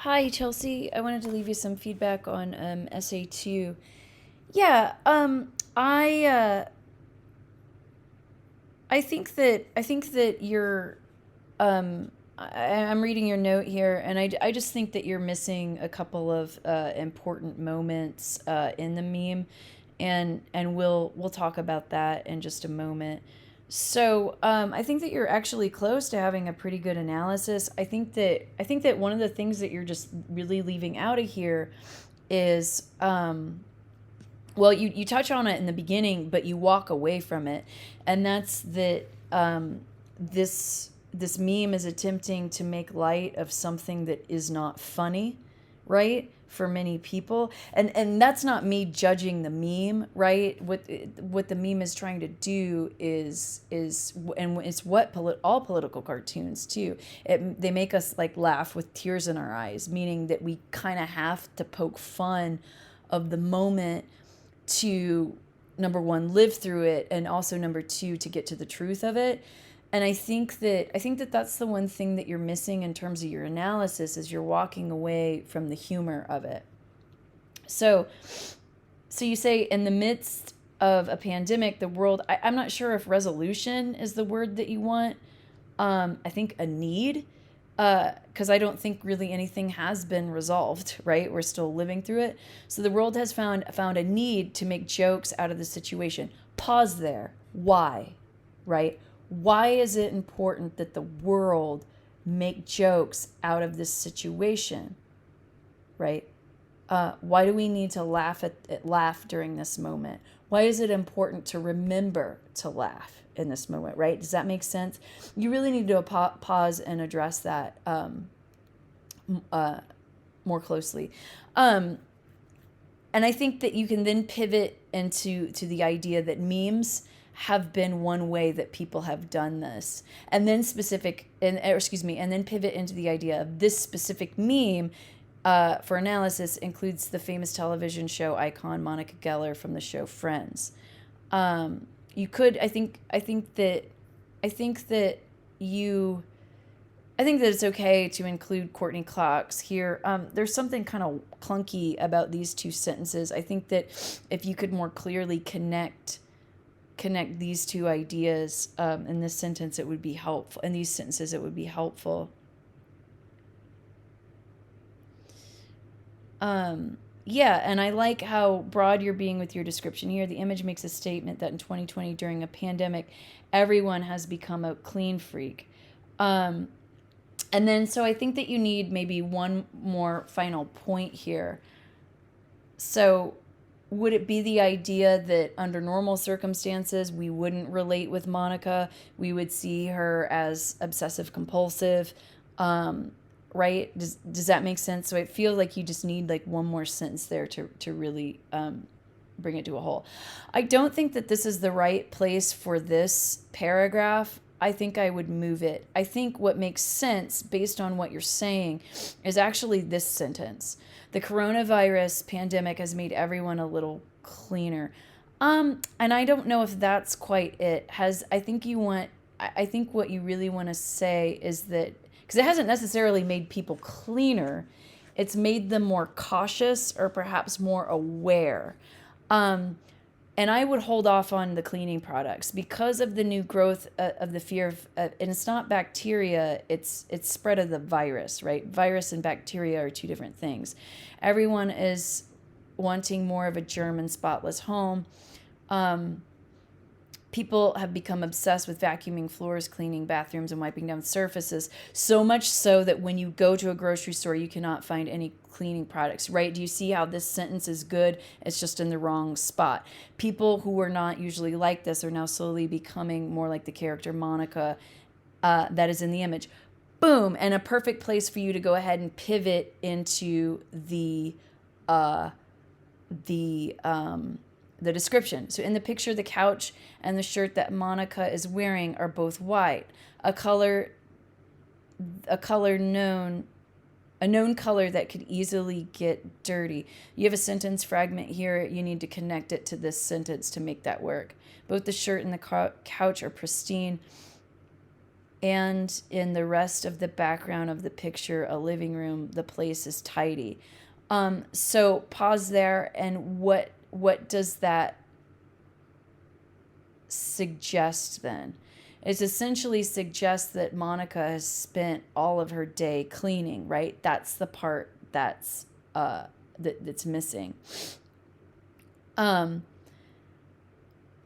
Hi, Chelsea. I wanted to leave you some feedback on SA2. Yeah, I think that you're I'm reading your note here, and I just think that you're missing a couple of important moments in the meme, and we'll talk about that in just a moment. So I think that you're actually close to having a pretty good analysis. I think that one of the things that you're just really leaving out of here is well, you touch on it in the beginning, but you walk away from it, and that's that this meme is attempting to make light of something that is not funny, right? For many people, and that's not me judging the meme, right? What the meme is trying to do is and it's what all political cartoons too. They make us like laugh with tears in our eyes, meaning that we kind of have to poke fun of the moment to, number one, live through it, and also number two, to get to the truth of it. And I think that that's the one thing that you're missing in terms of your analysis, is you're walking away from the humor of it. So so you say, in the midst of a pandemic, the world, I'm not sure if resolution is the word that you want. I think a need, because I don't think really anything has been resolved, right? We're still living through it. So the world has found a need to make jokes out of the situation. Pause there. Why? Right? Why is it important that the world make jokes out of this situation? Right? Why do we need to laugh during this moment? Why is it important to remember to laugh in this moment? Right? Does that make sense? You really need to pause and address that more closely. Um, and I think that you can then pivot into the idea that memes have been one way that people have done this, and then and then pivot into the idea of this specific meme, for analysis, includes the famous television show icon Monica Geller from the show Friends. You could, I think that you, I think that it's okay to include Courtney Cox here. There's something kind of clunky about these two sentences. I think that if you could more clearly connect these two ideas in this sentence, it would be helpful. In these sentences, it would be helpful. Yeah, and I like how broad you're being with your description here. The image makes a statement that in 2020, during a pandemic, everyone has become a clean freak. Um, and then, so I think that you need maybe one more final point here. So, would it be the idea that under normal circumstances, we wouldn't relate with Monica? We would see her as obsessive compulsive, um, right? Does that make sense? So I feel like you just need like one more sentence there to really bring it to a whole. I don't think that this is the right place for this paragraph. I think I would move it. I think what makes sense based on what you're saying is actually this sentence. The coronavirus pandemic has made everyone a little cleaner. And I don't know if that's quite it. Has I think you want I think what you really want to say is that, because it hasn't necessarily made people cleaner, it's made them more cautious or perhaps more aware. Um, and I would hold off on the cleaning products because of the new growth of the fear of, and it's not bacteria, it's spread of the virus, right? Virus and bacteria are two different things. Everyone is wanting more of a germ and spotless home. Um, People have become obsessed with vacuuming floors, cleaning bathrooms, and wiping down surfaces. So much so that when you go to a grocery store, you cannot find any cleaning products, right? Do you see how this sentence is good? It's just in the wrong spot. People who were not usually like this are now slowly becoming more like the character Monica, that is in the image. Boom, and a perfect place for you to go ahead and pivot into uh, the the description. So in the picture, the couch and the shirt that Monica is wearing are both white, a color a color known a known color that could easily get dirty. You have a sentence fragment here. You need to connect it to this sentence to make that work. Both the shirt and the couch are pristine. and in the rest of the background of the picture, a living room, the place is tidy. So pause there, and what does that suggest then? It essentially suggests that Monica has spent all of her day cleaning, right? That's the part that's missing. And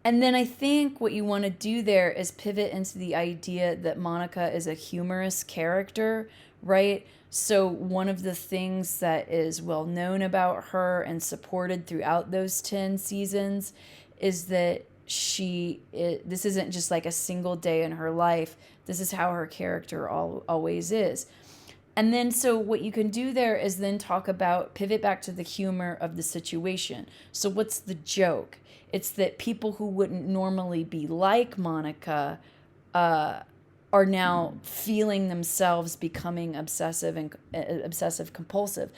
then I think what you want to do there is pivot into the idea that Monica is a humorous character, right? So one of the things that is well known about her and supported throughout those 10 seasons is that this isn't just like a single day in her life. This is how her character always is. And then, so what you can do there is then pivot back to the humor of the situation. So what's the joke? It's that people who wouldn't normally be like Monica are now feeling themselves becoming obsessive and obsessive compulsive.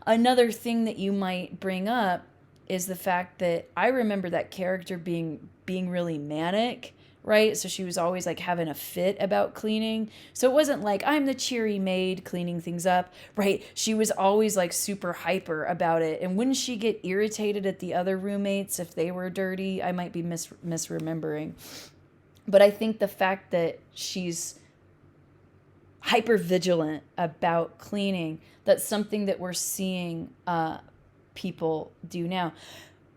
Another thing that you might bring up is the fact that I remember that character being really manic, right? So she was always like having a fit about cleaning. So it wasn't like I'm the cheery maid cleaning things up, right? She was always like super hyper about it. And wouldn't she get irritated at the other roommates if they were dirty? I might be misremembering. But I think the fact that she's hyper vigilant about cleaning, that's something that we're seeing people do now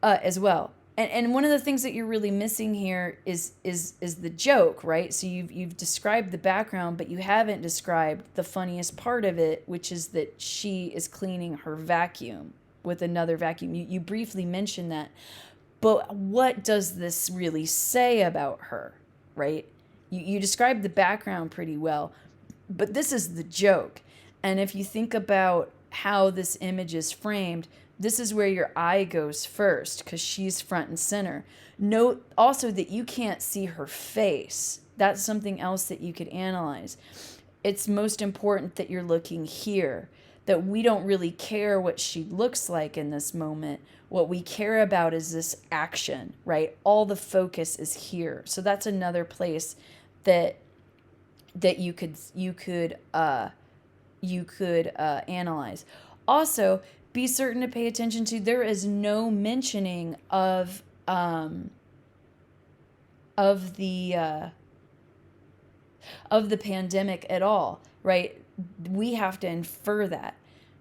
as well. And one of the things that you're really missing here is the joke, right? So you've described the background, but you haven't described the funniest part of it, which is that she is cleaning her vacuum with another vacuum. You briefly mentioned that, but what does this really say about her, right? You described the background pretty well, but this is the joke. And if you think about how this image is framed, this is where your eye goes first because she's front and center. Note also that you can't see her face. That's something else that you could analyze. It's most important that you're looking here, that we don't really care what she looks like in this moment. What we care about is this action, right? All the focus is here. So that's another place that you could analyze. Also, be certain to pay attention to, there is no mentioning of the pandemic at all, right? We have to infer that.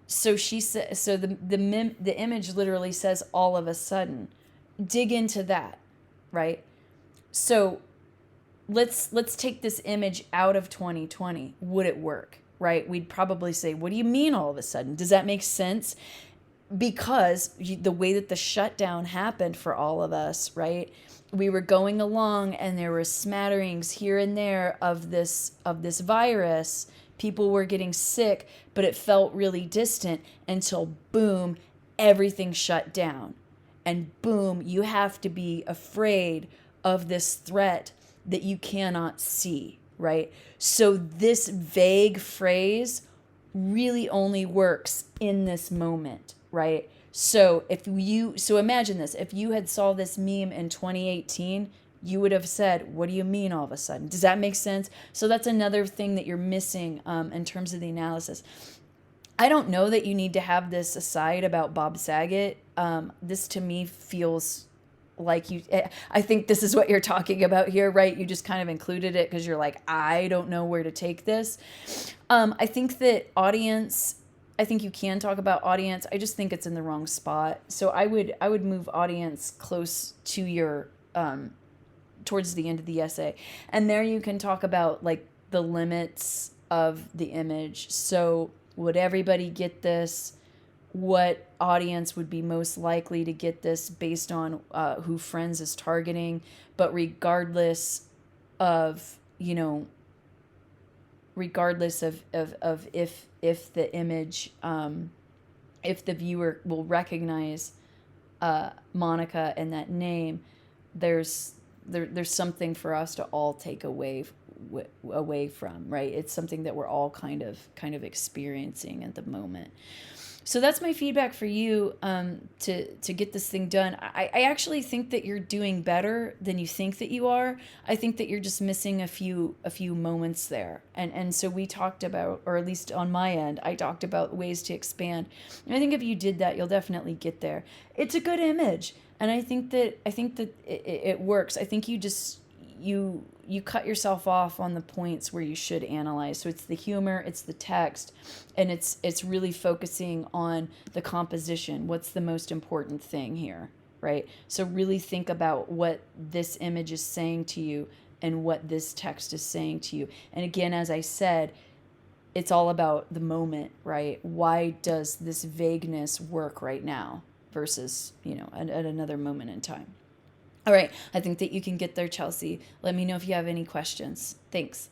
So the image literally says all of a sudden. Dig into that, right? So let's take this image out of 2020. Would it work? Right? We'd probably say, what do you mean all of a sudden? Does that make sense? Because the way that the shutdown happened for all of us, right? We were going along and there were smatterings here and there of this virus. People were getting sick, but it felt really distant until boom, everything shut down. And boom, you have to be afraid of this threat that you cannot see, right? So this vague phrase really only works in this moment, right? So imagine this, if you had saw this meme in 2018, you would have said, what do you mean all of a sudden? Does that make sense? So that's another thing that you're missing in terms of the analysis. I don't know that you need to have this aside about Bob Saget. This to me feels like I think this is what you're talking about here, right? You just kind of included it because you're like, I don't know where to take this. I think that I think you can talk about audience. I just think it's in the wrong spot. So I would move audience close to your, towards the end of the essay. And there you can talk about like the limits of the image. So would everybody get this? What audience would be most likely to get this based on who Friends is targeting? But regardless of, regardless of if the image, if the viewer will recognize Monica and that name, there's something for us to all take away away from, right? It's something that we're all kind of experiencing at the moment. So that's my feedback for you, to get this thing done. I actually think that you're doing better than you think that you are. I think that you're just missing a few moments there. And so we talked about, or at least on my end, I talked about ways to expand. And I think if you did that, you'll definitely get there. It's a good image, and I think that it works. I think you cut yourself off on the points where you should analyze. So it's the humor, it's the text, and it's really focusing on the composition. What's the most important thing here, right? So really think about what this image is saying to you and what this text is saying to you. And again, as I said, it's all about the moment, right? Why does this vagueness work right now versus, at another moment in time? All right. I think that you can get there, Chelsea. Let me know if you have any questions. Thanks.